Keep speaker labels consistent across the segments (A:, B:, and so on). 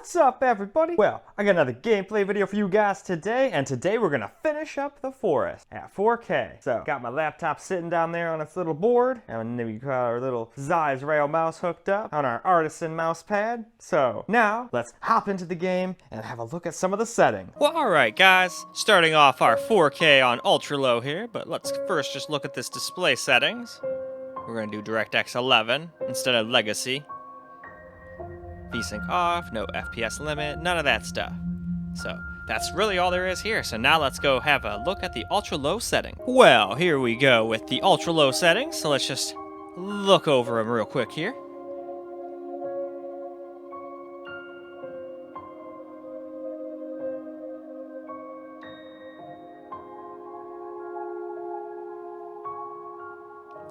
A: What's up, everybody? Well, I got another gameplay video for you guys today, and today we're gonna finish up the forest at 4K. So, got my laptop sitting down there on its little board, and then we got our little Zeiss Rail mouse hooked up on our Artisan mouse pad. So, now, let's hop into the game and have a look at some of the settings.
B: Well, alright guys, starting off our 4K on ultra low here, but let's first just look at this display settings. We're gonna do DirectX 11 instead of Legacy. VSync off, no FPS limit, none of that stuff. So that's really all there is here. So now let's go have a look at the ultra low setting. Well, here we go with the ultra low settings. So let's just look over them real quick here.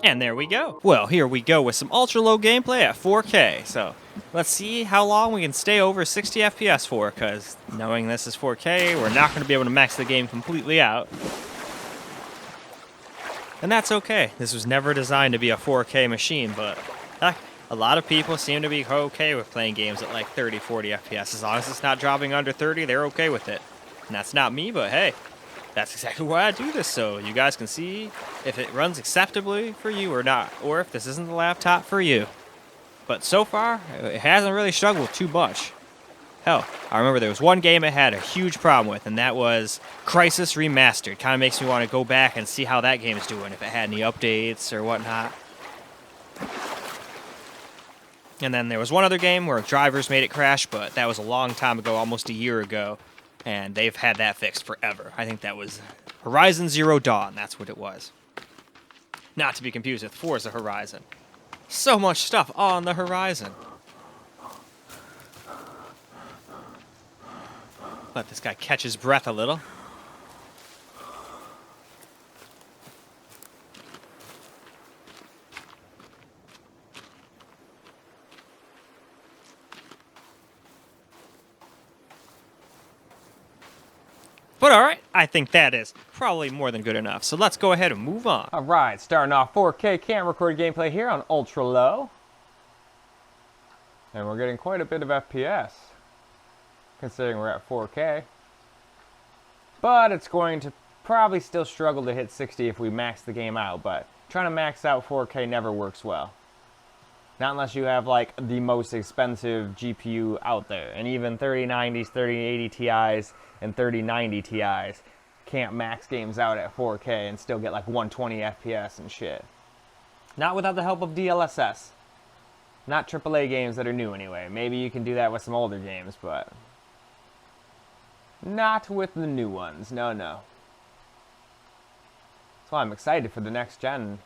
B: And there we go. Well, here we go with some ultra low gameplay at 4K. So let's see how long we can stay over 60 FPS for, because knowing this is 4K, we're not going to be able to max the game completely out. And that's okay. This was never designed to be a 4K machine, but heck, a lot of people seem to be okay with playing games at like 30, 40 FPS. As long as it's not dropping under 30, they're okay with it. And that's not me, but hey, that's exactly why I do this, so you guys can see if it runs acceptably for you or not, or if this isn't the laptop for you. But so far, it hasn't really struggled too much. Hell, I remember there was one game it had a huge problem with, and that was Crysis Remastered. Kind of makes me want to go back and see how that game is doing, if it had any updates or whatnot. And then there was one other game where drivers made it crash, but that was a long time ago, almost a year ago. And they've had that fixed forever. I think that was Horizon Zero Dawn. That's what it was. Not to be confused with Forza Horizon. So much stuff on the horizon. Let this guy catch his breath a little. But alright, I think that is probably more than good enough. So let's go ahead and move on.
A: Alright, starting off 4K camera recorded gameplay here on ultra low. And we're getting quite a bit of FPS, considering we're at 4K. But it's going to probably still struggle to hit 60 if we max the game out, but trying to max out 4K never works well. Not unless you have like the most expensive GPU out there. And even 3090s, 3080 Ti's, and 3090 Ti's can't max games out at 4K and still get like 120 FPS and shit. Not without the help of DLSS. Not AAA games that are new anyway. Maybe you can do that with some older games, but not with the new ones. No, no. That's why I'm excited for the next gen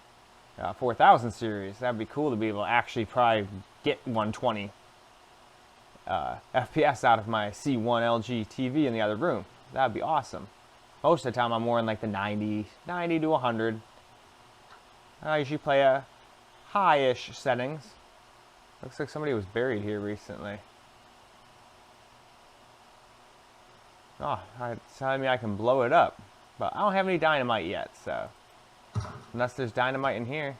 A: 4000 series. That'd be cool to be able to actually probably get 120 FPS out of my C1 LG TV in the other room. That'd be awesome. Most of the time I'm more in like the 90 to 100. I usually play a high-ish settings. Looks like somebody was buried here recently. Oh, it's telling me I can blow it up. But I don't have any dynamite yet, so unless there's dynamite in here.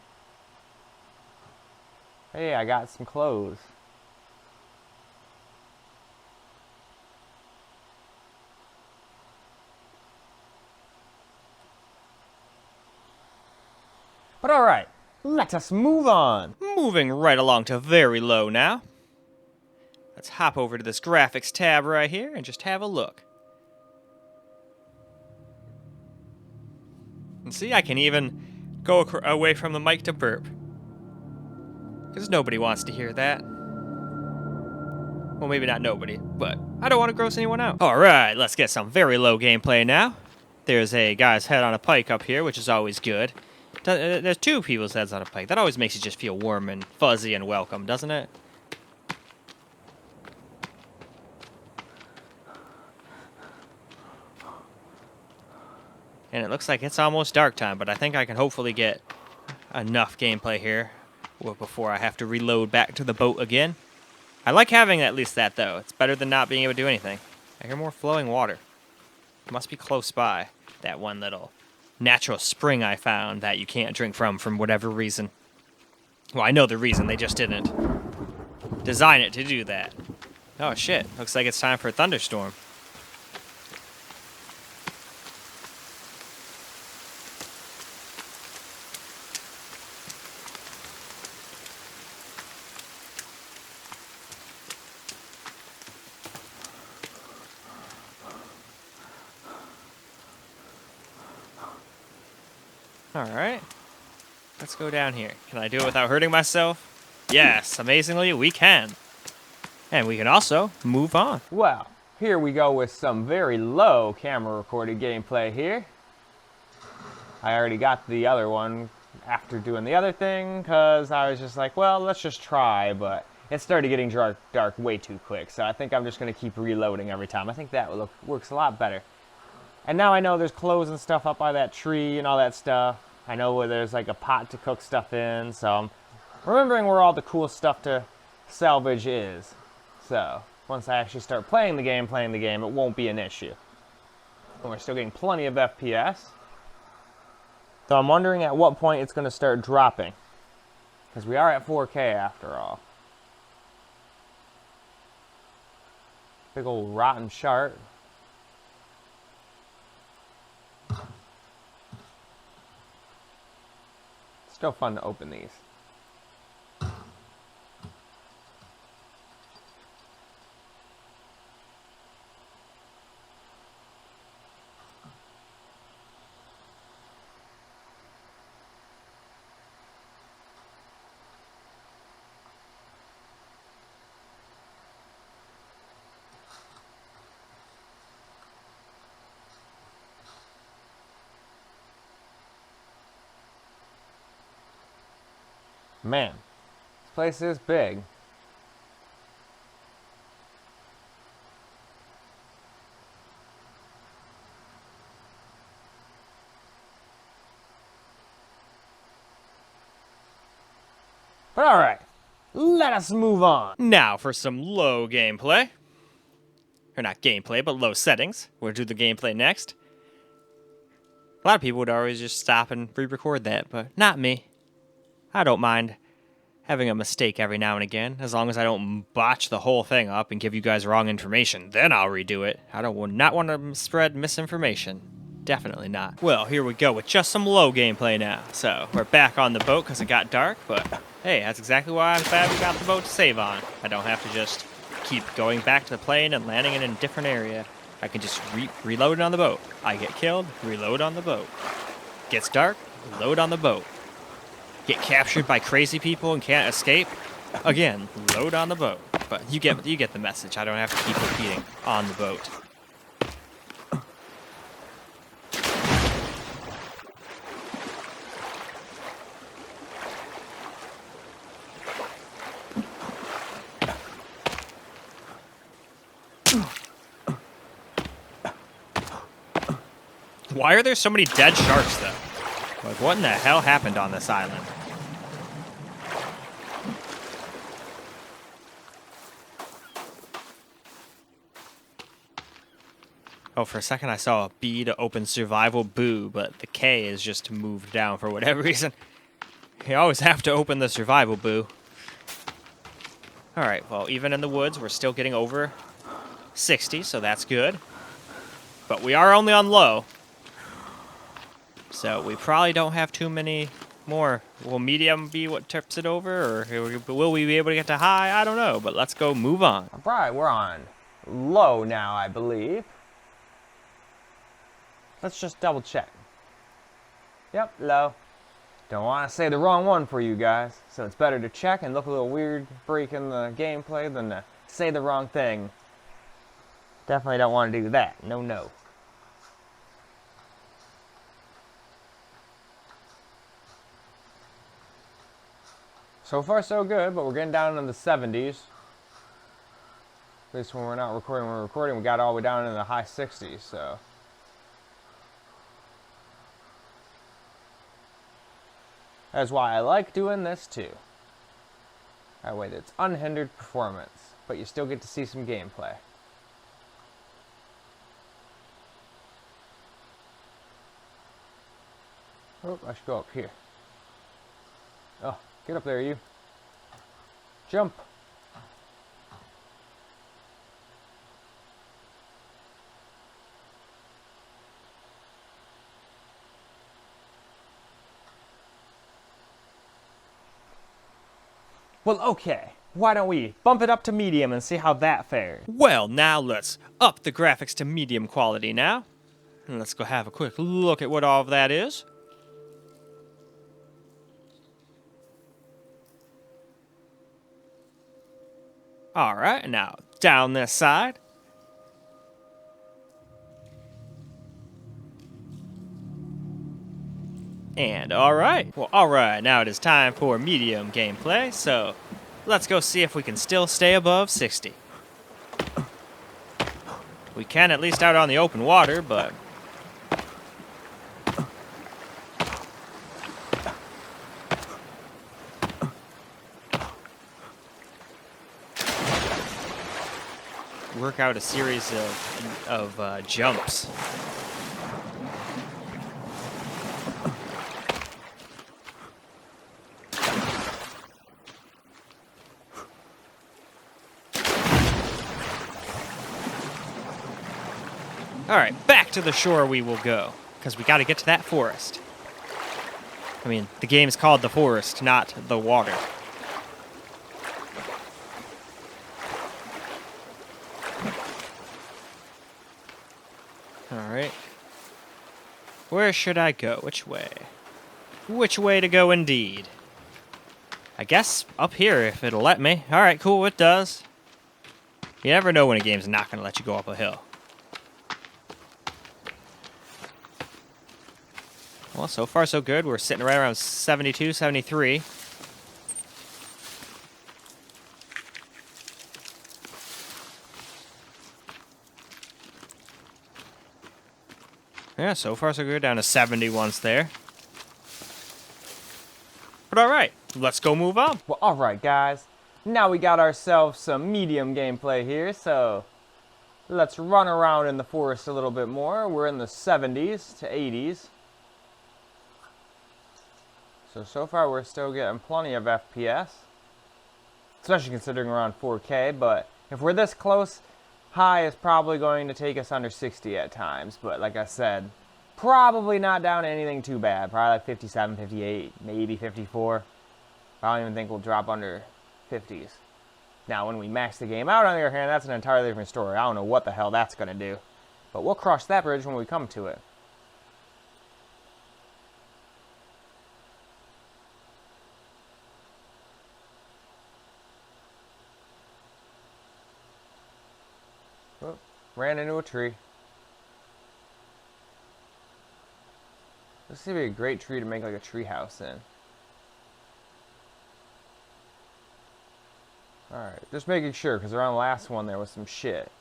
A: Hey, I got some clothes. But alright, let us move on.
B: Moving right along to very low now. Let's hop over to this graphics tab right here and just have a look. And see, I can even go away from the mic to burp. Because nobody wants to hear that. Well, maybe not nobody, but I don't want to gross anyone out. Alright, let's get some very low gameplay now. There's a guy's head on a pike up here, which is always good. There's two people's heads on a pike. That always makes you just feel warm and fuzzy and welcome, doesn't it? And it looks like it's almost dark time, but I think I can hopefully get enough gameplay here before I have to reload back to the boat again. I like having at least that, though. It's better than not being able to do anything. I hear more flowing water. It must be close by, that one little natural spring I found that you can't drink from whatever reason. Well, I know the reason, they just didn't design it to do that. Oh shit, looks like it's time for a thunderstorm. Alright, let's go down here. Can I do it without hurting myself? Yes, amazingly we can. And we can also move on.
A: Well, here we go with some very low camera recorded gameplay here. I already got the other one after doing the other thing because I was just like, well, let's just try, but it started getting dark way too quick, so I think I'm just going to keep reloading every time. I think that works a lot better. And now I know there's clothes and stuff up by that tree and all that stuff. I know where there's like a pot to cook stuff in, so I'm remembering where all the cool stuff to salvage is. So, once I actually start playing the game, it won't be an issue. And we're still getting plenty of FPS. So I'm wondering at what point it's going to start dropping. Because we are at 4K after all. Big old rotten chart. Still fun to open these. Man, this place is big. But alright, let us move on.
B: Now for some low gameplay. Or not gameplay, but low settings. We'll do the gameplay next. A lot of people would always just stop and re-record that, but not me. I don't mind having a mistake every now and again, as long as I don't botch the whole thing up and give you guys wrong information. Then I'll redo it. I don't not want to spread misinformation. Definitely not. Well, here we go with just some low gameplay now. So, we're back on the boat because it got dark, but hey, that's exactly why I'm glad we got the boat to save on. I don't have to just keep going back to the plane and landing in a different area. I can just reload on the boat. I get killed, reload on the boat. Gets dark, reload on the boat. Get captured by crazy people and can't escape, again, load on the boat. But you get the message. I don't have to keep repeating on the boat. Why are there so many dead sharks, though? Like, what in the hell happened on this island? Oh, for a second I saw a B to open survival boo, but the K is just moved down for whatever reason. You always have to open the survival boo. Alright, well, even in the woods, we're still getting over 60, so that's good. But we are only on low. So we probably don't have too many more. Will medium be what tips it over, or will we be able to get to high? I don't know, but let's go move on.
A: Alright, we're on low now, I believe. Let's just double check. Yep, low. Don't want to say the wrong one for you guys, so it's better to check and look a little weird breaking the gameplay than to say the wrong thing. Definitely don't want to do that. No, no. So far so good, but we're getting down in the 70s. At least when we're not recording, when we're recording, we got all the way down in the high 60s, so. That's why I like doing this too. That way it's unhindered performance, but you still get to see some gameplay. Oh, I should go up here. Oh, get up there, you. Jump. Well, okay. Why don't we bump it up to medium and see how that fares?
B: Well, now let's up the graphics to medium quality now. And let's go have a quick look at what all of that is. Alright, now down this side. And alright, well alright, now it is time for medium gameplay, so let's go see if we can still stay above 60. We can at least out on the open water, but... work out a series of jumps. Alright, back to the shore we will go, because we got to get to that forest. I mean, the game's called The Forest, not The Water. Alright. Where should I go? Which way? Which way to go indeed? I guess up here if it'll let me. Alright, cool, it does. You never know when a game's not going to let you go up a hill. Well, so far so good. We're sitting right around 72, 73. Yeah, so far so good. Down to 70 once there. But alright, let's go move on.
A: Well, alright guys. Now we got ourselves some medium gameplay here, so let's run around in the forest a little bit more. We're in the 70s to 80s. So far we're still getting plenty of FPS. Especially considering we're on 4K, but if we're this close, high is probably going to take us under 60 at times. But like I said, probably not down to anything too bad. Probably like 57, 58, maybe 54. I don't even think we'll drop under 50s. Now when we max the game out, on the other hand, that's an entirely different story. I don't know what the hell that's going to do. But we'll cross that bridge when we come to it. Oh, ran into a tree. This would be a great tree to make like a tree house in. Alright, just making sure, because around the last one there was some shit.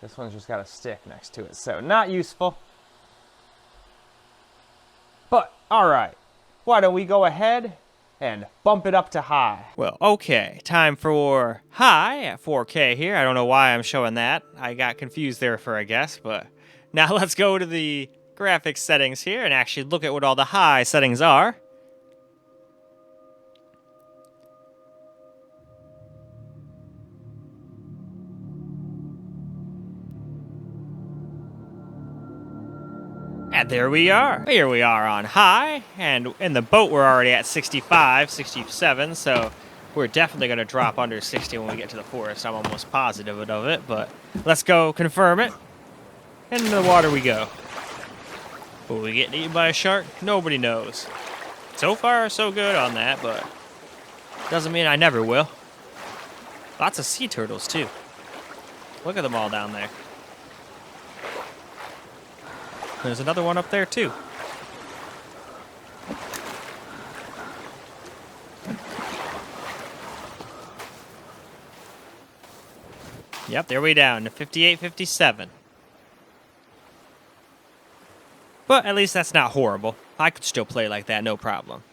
A: This one's just got a stick next to it, so not useful. But, alright, why don't we go ahead and bump it up to high?
B: Well, okay, time for high at 4K here. I don't know why I'm showing that. I got confused there for a guess, but now let's go to the graphics settings here and actually look at what all the high settings are. And there we are. Here we are on high, and in the boat we're already at 65, 67, so we're definitely going to drop under 60 when we get to the forest. I'm almost positive of it, but let's go confirm it. And into the water we go. Will we get eaten by a shark? Nobody knows. So far, so good on that, but doesn't mean I never will. Lots of sea turtles, too. Look at them all down there. There's another one up there, too. Yep, there we down to 58, 57. But at least that's not horrible. I could still play like that, no problem.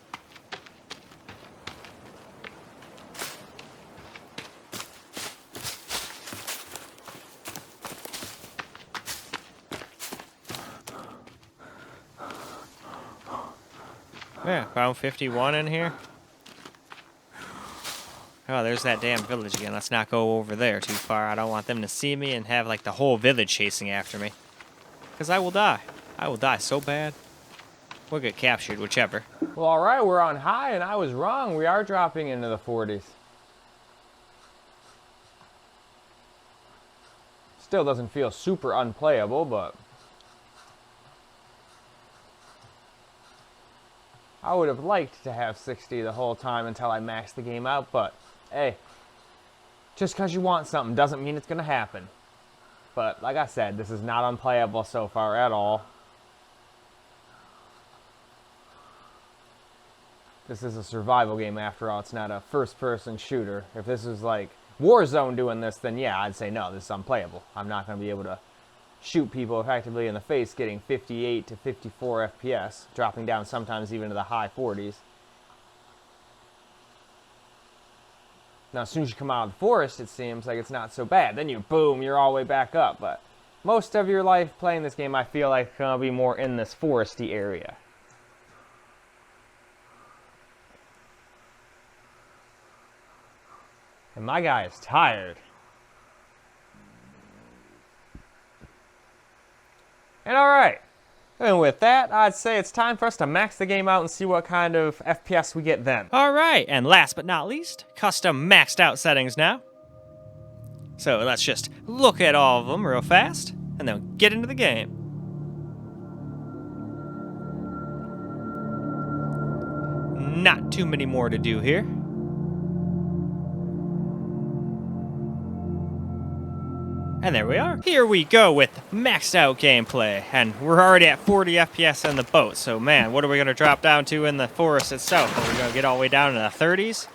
B: Yeah, found 51 in here. Oh, there's that damn village again. Let's not go over there too far. I don't want them to see me and have, like, the whole village chasing after me. Because I will die. I will die so bad. We'll get captured, whichever.
A: Well, alright, we're on high, and I was wrong. We are dropping into the 40s. Still doesn't feel super unplayable, but I would have liked to have 60 the whole time until I maxed the game out, but hey, just because you want something doesn't mean it's going to happen. But like I said, this is not unplayable so far at all. This is a survival game after all. It's not a first-person shooter. If this was like Warzone doing this, then yeah, I'd say no, this is unplayable. I'm not going to be able to shoot people effectively in the face getting 58 to 54 FPS, dropping down sometimes even to the high 40s. Now, as soon as you come out of the forest, it seems like it's not so bad. Then boom, you're all the way back up. But most of your life playing this game, I feel like it's going to be more in this foresty area. And my guy is tired. And alright, and with that, I'd say it's time for us to max the game out and see what kind of FPS we get then.
B: Alright, and last but not least, custom maxed out settings now. So let's just look at all of them real fast, and then get into the game. Not too many more to do here. And there we are. Here we go with maxed out gameplay. And we're already at 40 FPS in the boat. So man, what are we going to drop down to in the forest itself? Are we going to get all the way down to the 30s?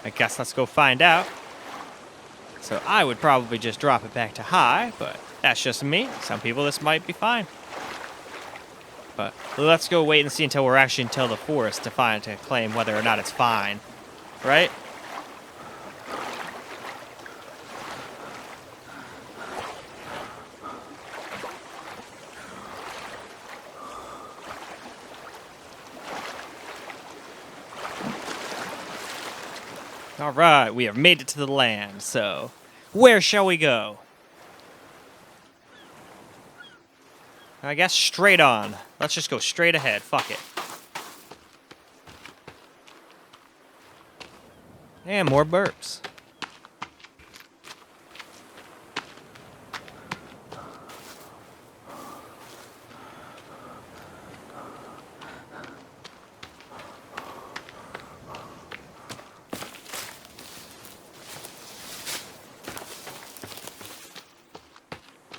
B: I guess let's go find out. So I would probably just drop it back to high, but that's just me. Some people this might be fine. But let's go wait and see until we're actually until the forest to claim whether or not it's fine. Right? All right, we have made it to the land, so where shall we go? I guess straight on. Let's just go straight ahead, fuck it. And more burps.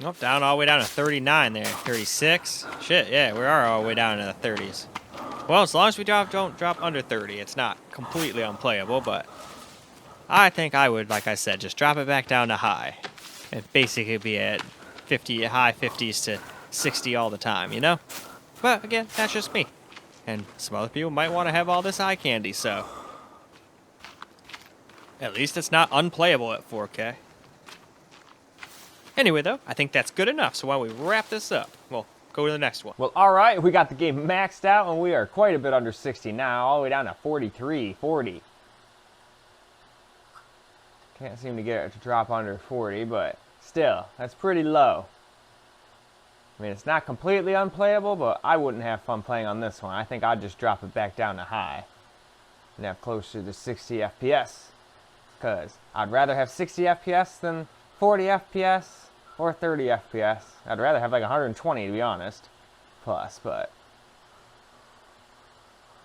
B: Nope, down all the way down to 39 there. 36. Shit, yeah, we are all the way down to the 30s. Well, as long as we don't drop under 30, it's not completely unplayable, but I think I would, like I said, just drop it back down to high. And basically be at high 50s to 60 all the time, you know? But again, that's just me. And some other people might want to have all this eye candy, so at least it's not unplayable at 4K. Anyway, though, I think that's good enough, so why don't we wrap this up? Well, go to the next one.
A: Well, all right, we got the game maxed out, and we are quite a bit under 60 now, all the way down to 43, 40. Can't seem to get it to drop under 40, but still, that's pretty low. I mean, it's not completely unplayable, but I wouldn't have fun playing on this one. I think I'd just drop it back down to high and have closer to 60 FPS, because I'd rather have 60 FPS than 40 FPS or 30 FPS. I'd rather have like 120 to be honest, plus, but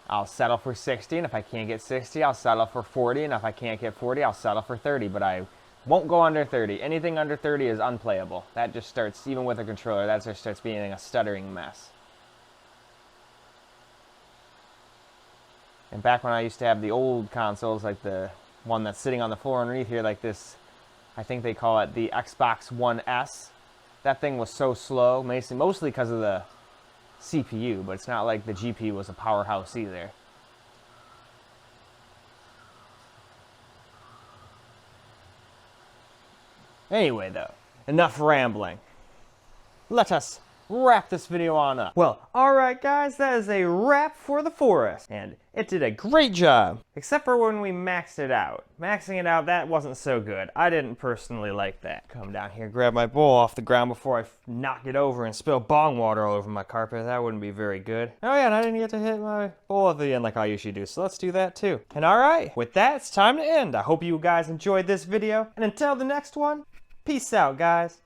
A: I'll settle for 60, and if I can't get 60, I'll settle for 40, and if I can't get 40, I'll settle for 30, but I won't go under 30. Anything under 30 is unplayable. That just starts, even with a controller, that just starts being a stuttering mess. And back when I used to have the old consoles, like the one that's sitting on the floor underneath here, like this, I think they call it the Xbox One S. That thing was so slow, mostly because of the CPU, but it's not like the GPU was a powerhouse either. Anyway, though, enough rambling. Let us wrap this video on up. Well, alright guys, that is a wrap for the forest, and it did a great job, except for when we maxed it out. Maxing it out, that wasn't so good. I didn't personally like that. Come down here, grab my bowl off the ground before I knock it over and spill bong water all over my carpet. That wouldn't be very good. Oh yeah, and I didn't get to hit my bowl at the end like I usually do, so let's do that too. And alright, with that, it's time to end. I hope you guys enjoyed this video, and until the next one,
C: Peace out, guys.